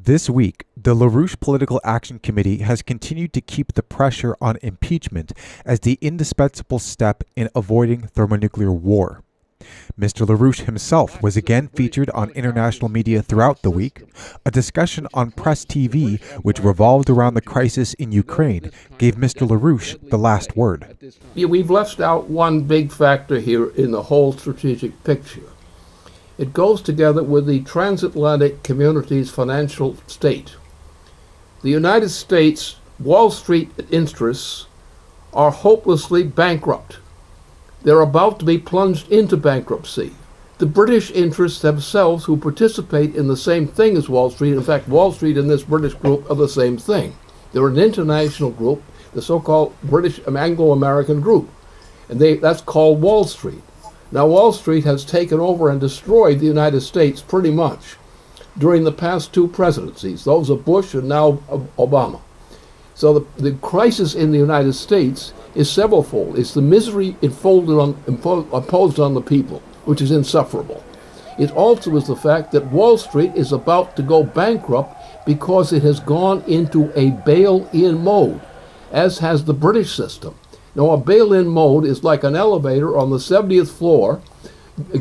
This week, the LaRouche Political Action Committee has continued to keep the pressure on impeachment as the indispensable step in avoiding thermonuclear war. Mr. LaRouche himself was again featured on international media throughout the week. A discussion on Press TV, which revolved around the crisis in Ukraine, gave Mr. LaRouche the last word. We've left out one big factor here in the whole strategic picture. It goes together with the transatlantic community's financial state. The United States Wall Street interests are hopelessly bankrupt. They're about to be plunged into bankruptcy. The British interests themselves, who participate in the same thing as Wall Street, in fact, Wall Street and this British group are the same thing. They're an international group, the so-called British Anglo-American group, and that's called Wall Street. Now, Wall Street has taken over and destroyed the United States pretty much during the past two presidencies, those of Bush and now of Obama. So the crisis in the United States is severalfold. It's the misery imposed on the people, which is insufferable. It also is the fact that Wall Street is about to go bankrupt because it has gone into a bail-in mode, as has the British system. Now, a bail-in mode is like an elevator on the 70th floor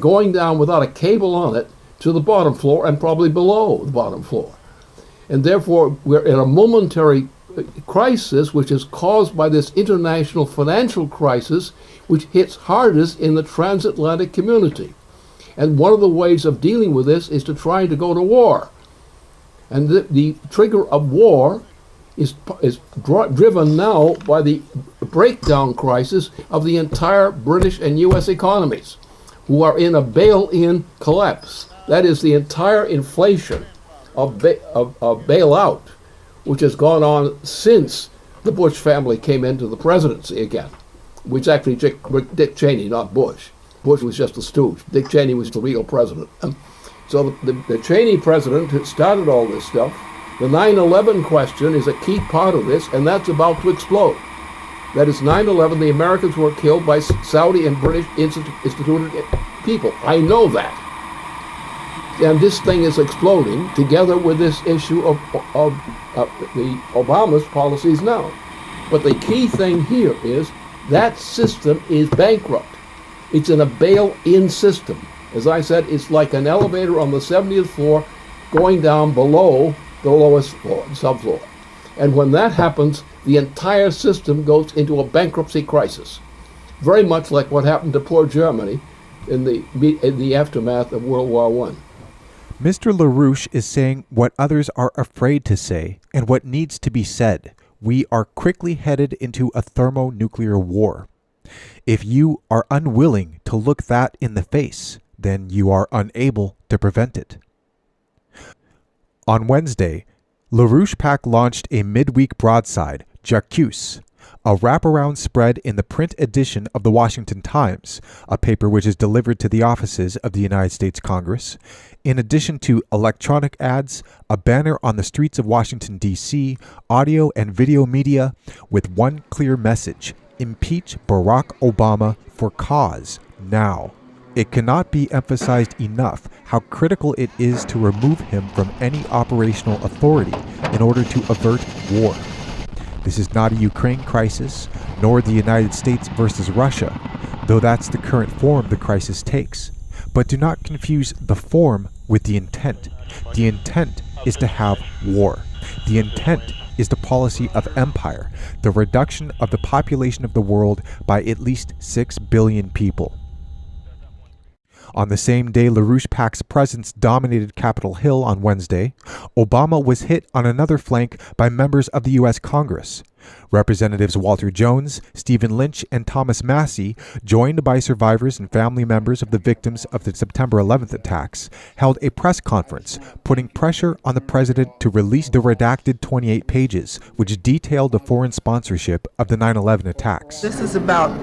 going down without a cable on it to the bottom floor and probably below the bottom floor. And therefore, we're in a momentary crisis which is caused by this international financial crisis which hits hardest in the transatlantic community. And one of the ways of dealing with this is to try to go to war. And the trigger of war is driven now by the breakdown crisis of the entire British and U.S. economies, who are in a bail-in collapse. That is the entire inflation of bailout, which has gone on since the Bush family came into the presidency again, which actually Dick Cheney, not Bush. Bush was just a stooge. Dick Cheney was the real president. So the Cheney president who started all this stuff. The 9/11 question is a key part of this, and that's about to explode. That is 9/11, the Americans were killed by Saudi and British instituted people. I know that. And this thing is exploding together with this issue of the Obama's policies now. But the key thing here is that system is bankrupt. It's in a bail-in system. As I said, it's like an elevator on the 70th floor going down below the lowest floor, subfloor. And when that happens, the entire system goes into a bankruptcy crisis. Very much like what happened to poor Germany in the aftermath of World War I. Mr. LaRouche is saying what others are afraid to say and what needs to be said. We are quickly headed into a thermonuclear war. If you are unwilling to look that in the face, then you are unable to prevent it. On Wednesday, LaRouche PAC launched a midweek broadside, J'accuse, a wraparound spread in the print edition of the Washington Times, a paper which is delivered to the offices of the United States Congress, in addition to electronic ads, a banner on the streets of Washington, D.C., audio and video media, with one clear message: impeach Barack Obama for cause now. It cannot be emphasized enough how critical it is to remove him from any operational authority in order to avert war. This is not a Ukraine crisis, nor the United States versus Russia, though that's the current form the crisis takes. But do not confuse the form with the intent. The intent is to have war. The intent is the policy of empire, the reduction of the population of the world by at least 6 billion people. On the same day LaRouche PAC's presence dominated Capitol Hill on Wednesday, Obama was hit on another flank by members of the U.S. Congress. Representatives Walter Jones, Stephen Lynch, and Thomas Massie, joined by survivors and family members of the victims of the September 11th attacks, held a press conference, putting pressure on the president to release the redacted 28 pages, which detailed the foreign sponsorship of the 9/11 attacks. This is about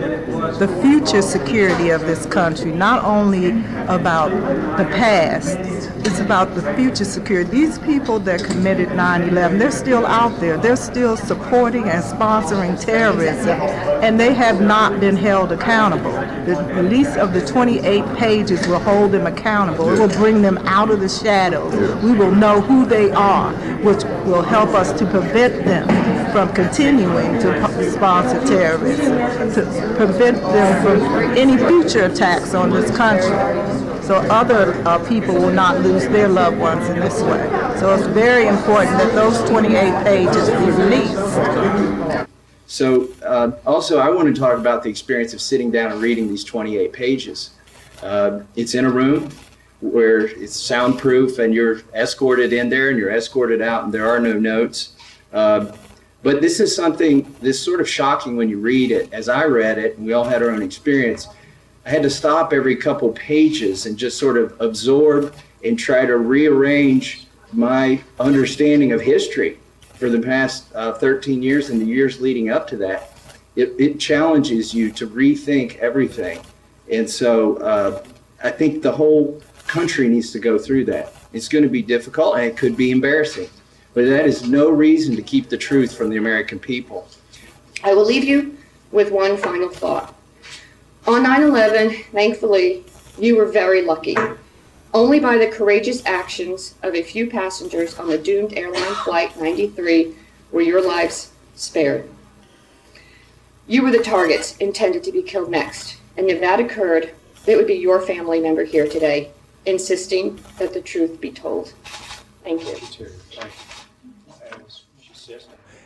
the future security of this country, not only about the past. It's about the future security. These people that committed 9/11, they're still out there. They're still supporting and sponsoring terrorism, and they have not been held accountable. The release of the 28 pages will hold them accountable. It will bring them out of the shadows. We will know who they are, which will help us to prevent them from continuing to sponsor terrorism, to prevent them from any future attacks on this country, so other people will not lose their loved ones in this way. So it's very important that those 28 pages be released. So also I want to talk about the experience of sitting down and reading these 28 pages. It's in a room where it's soundproof and you're escorted in there and you're escorted out and there are no notes. But this is something that's sort of shocking when you read it. As I read it, and we all had our own experience, I had to stop every couple pages and just sort of absorb and try to rearrange my understanding of history for the past 13 years and the years leading up to that. It challenges you to rethink everything. And so I think the whole country needs to go through that. It's going to be difficult and it could be embarrassing, but that is no reason to keep the truth from the American people. I will leave you with one final thought. On 9/11, thankfully, you were very lucky. Only by the courageous actions of a few passengers on the doomed airline Flight 93 were your lives spared. You were the targets intended to be killed next, and if that occurred, it would be your family member here today, insisting that the truth be told. Thank you.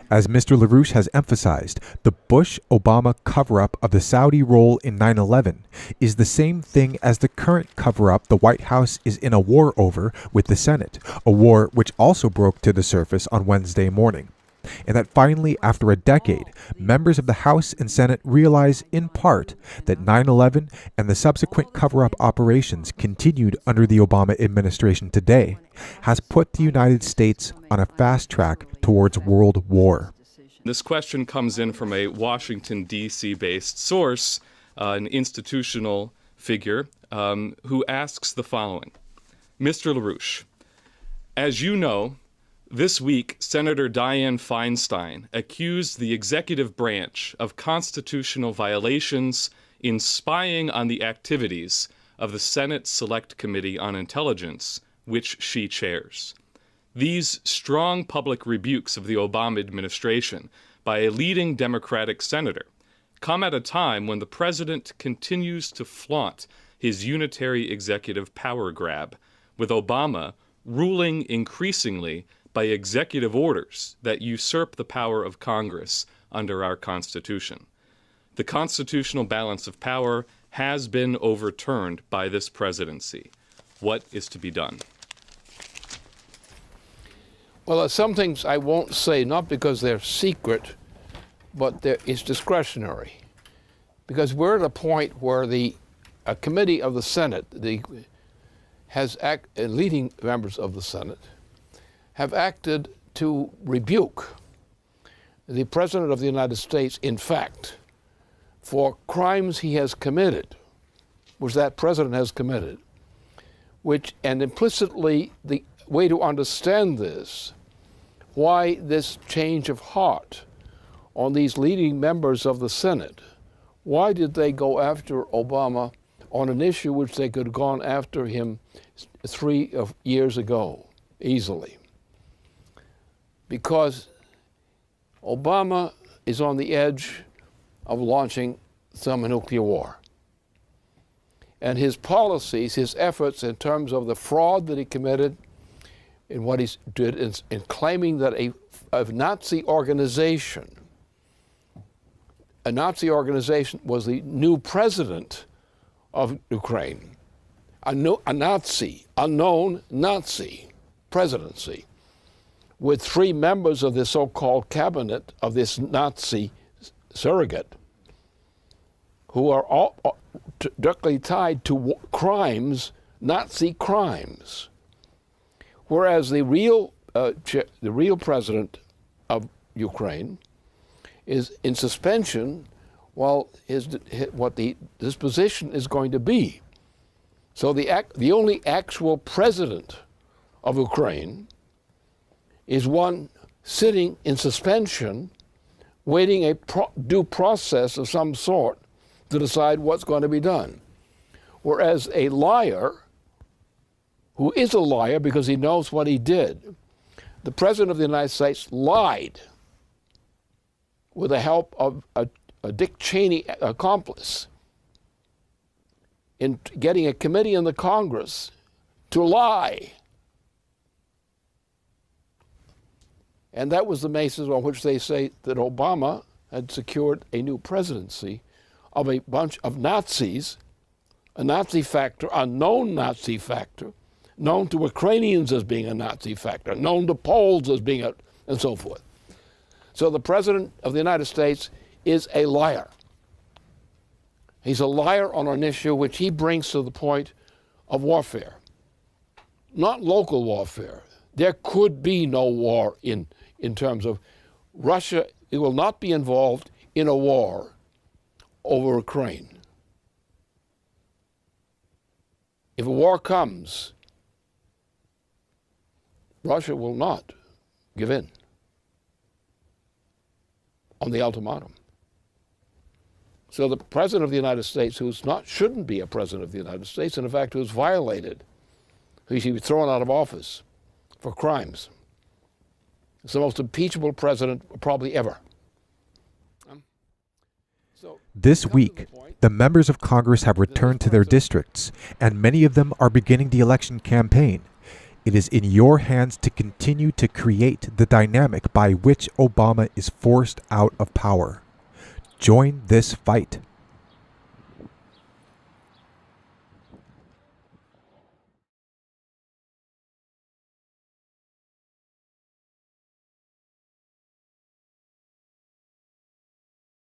As Mr. LaRouche has emphasized, the Bush-Obama cover-up of the Saudi role in 9/11 is the same thing as the current cover-up the White House is in a war over with the Senate, a war which also broke to the surface on Wednesday morning. And that finally, after a decade, members of the House and Senate realize in part that 9/11 and the subsequent cover-up operations continued under the Obama administration today has put the United States on a fast track towards world war. This question comes in from a Washington, D.C. based source, an institutional figure, who asks the following. Mr. LaRouche, as you know, this week, Senator Dianne Feinstein accused the executive branch of constitutional violations in spying on the activities of the Senate Select Committee on Intelligence, which she chairs. These strong public rebukes of the Obama administration by a leading Democratic senator come at a time when the president continues to flaunt his unitary executive power grab, with Obama ruling increasingly by executive orders that usurp the power of Congress under our Constitution. The constitutional balance of power has been overturned by this presidency. What is to be done? Well, some things I won't say, not because they're secret, but it's discretionary. Because we're at a point where a committee of the Senate, leading members of the Senate, have acted to rebuke the President of the United States, in fact, for crimes he has committed, which that President has committed, and implicitly the way to understand this, why this change of heart on these leading members of the Senate. Why did they go after Obama on an issue which they could have gone after him 3 years ago easily? Because Obama is on the edge of launching thermonuclear war. And his policies, his efforts in terms of the fraud that he committed, in what he did in claiming that a Nazi organization was the new president of Ukraine, a unknown Nazi presidency, with 3 members of the so-called cabinet of this Nazi surrogate, who are all directly tied to crimes, Nazi crimes. Whereas the real president of Ukraine is in suspension while what the disposition is going to be. So the only actual president of Ukraine is one sitting in suspension waiting a due process of some sort to decide what's going to be done. Whereas a liar, who is a liar because he knows what he did, the President of the United States lied with the help of a Dick Cheney accomplice in getting a committee in the Congress to lie. And that was the basis on which they say that Obama had secured a new presidency of a bunch of Nazis, a Nazi factor, a known Nazi factor, known to Ukrainians as being a Nazi factor, known to Poles as being and so forth. So the President of the United States is a liar. He's a liar on an issue which he brings to the point of warfare, not local warfare. There could be no war in terms of Russia. It will not be involved in a war over Ukraine. If a war comes, Russia will not give in on the ultimatum. So the President of the United States, shouldn't be a President of the United States, and in fact who's violated, who should be thrown out of office for crimes, is the most impeachable president probably ever. This week, the members of Congress have returned to their districts, and many of them are beginning the election campaign. It is in your hands to continue to create the dynamic by which Obama is forced out of power. Join this fight.